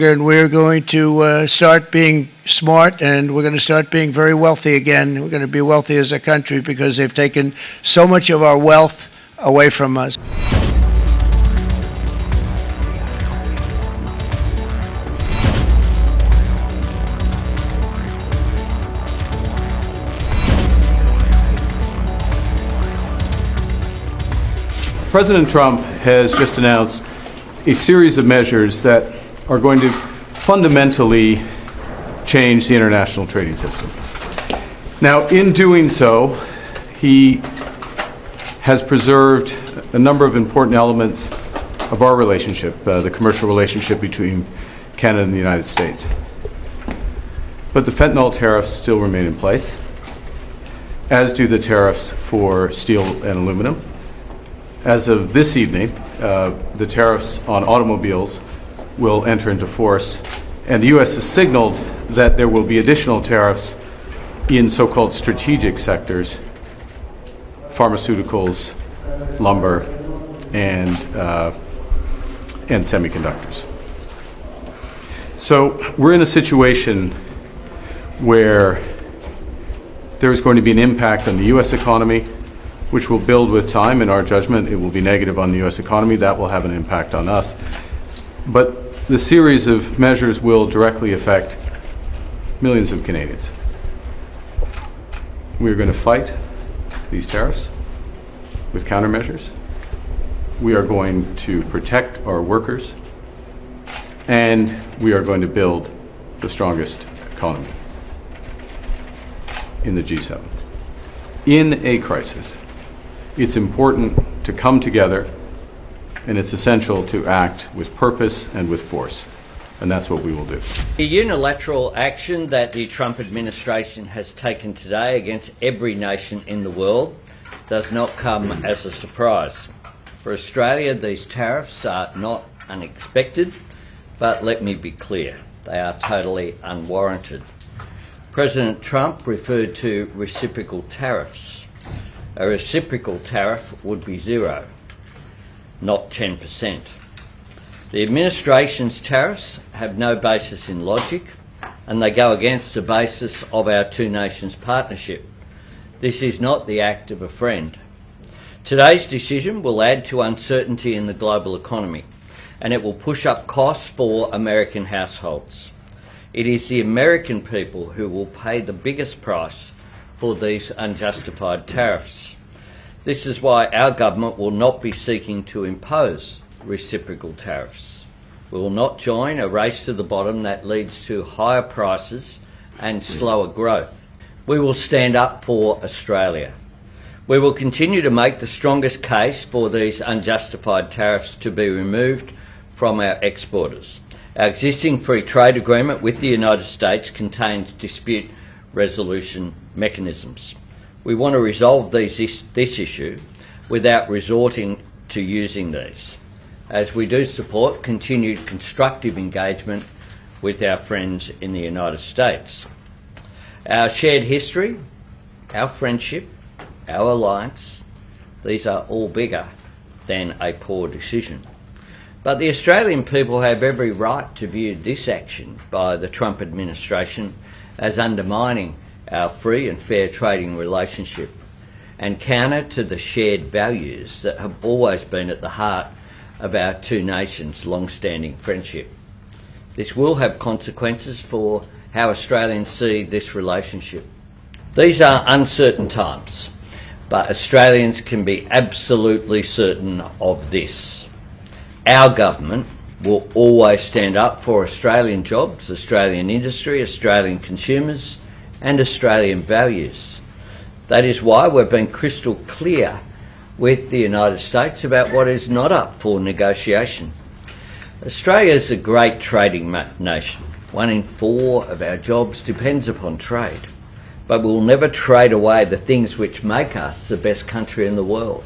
And we're going to start being smart, and we're going to start being very wealthy again. We're going to be wealthy as a country because they've taken so much of our wealth away from us. President Trump has just announced a series of measures that are going to fundamentally change the international trading system. Now, in doing so, he has preserved a number of important elements of our relationship, the commercial relationship between Canada and the United States. But the fentanyl tariffs still remain in place, as do the tariffs for steel and aluminum. As of this evening, the tariffs on automobiles will enter into force, and the U.S. has signaled that there will be additional tariffs in so-called strategic sectors, pharmaceuticals, lumber, and semiconductors. So we're in a situation where there is going to be an impact on the U.S. economy, which will build with time. In our judgment, it will be negative on the U.S. economy. That will have an impact on us. But the series of measures will directly affect millions of Canadians. We are going to fight these tariffs with countermeasures. We are going to protect our workers, and we are going to build the strongest economy in the G7. In a crisis, it's important to come together, and it's essential to act with purpose and with force. And that's what we will do. The unilateral action that the Trump administration has taken today against every nation in the world does not come as a surprise. For Australia, these tariffs are not unexpected, but let me be clear, they are totally unwarranted. President Trump referred to reciprocal tariffs. A reciprocal tariff would be zero, not 10%. The administration's tariffs have no basis in logic, and they go against the basis of our two nations partnership. This is not the act of a friend. Today's decision will add to uncertainty in the global economy, and it will push up costs for American households. It is the American people who will pay the biggest price for these unjustified tariffs. This is why our government will not be seeking to impose reciprocal tariffs. We will not join a race to the bottom that leads to higher prices and slower growth. We will stand up for Australia. We will continue to make the strongest case for these unjustified tariffs to be removed from our exporters. Our existing free trade agreement with the United States contains dispute resolution mechanisms. We want to resolve this issue without resorting to using these, as we do support continued constructive engagement with our friends in the United States. Our shared history, our friendship, our alliance, these are all bigger than a poor decision. But the Australian people have every right to view this action by the Trump administration as undermining our free and fair trading relationship and counter to the shared values that have always been at the heart of our two nations' long-standing friendship. This will have consequences for how Australians see this relationship. These are uncertain times, but Australians can be absolutely certain of this. Our government will always stand up for Australian jobs, Australian industry, Australian consumers, and Australian values. That is why we've been crystal clear with the United States about what is not up for negotiation. Australia is a great trading nation. 1 in 4 of our jobs depends upon trade. But we'll never trade away the things which make us the best country in the world.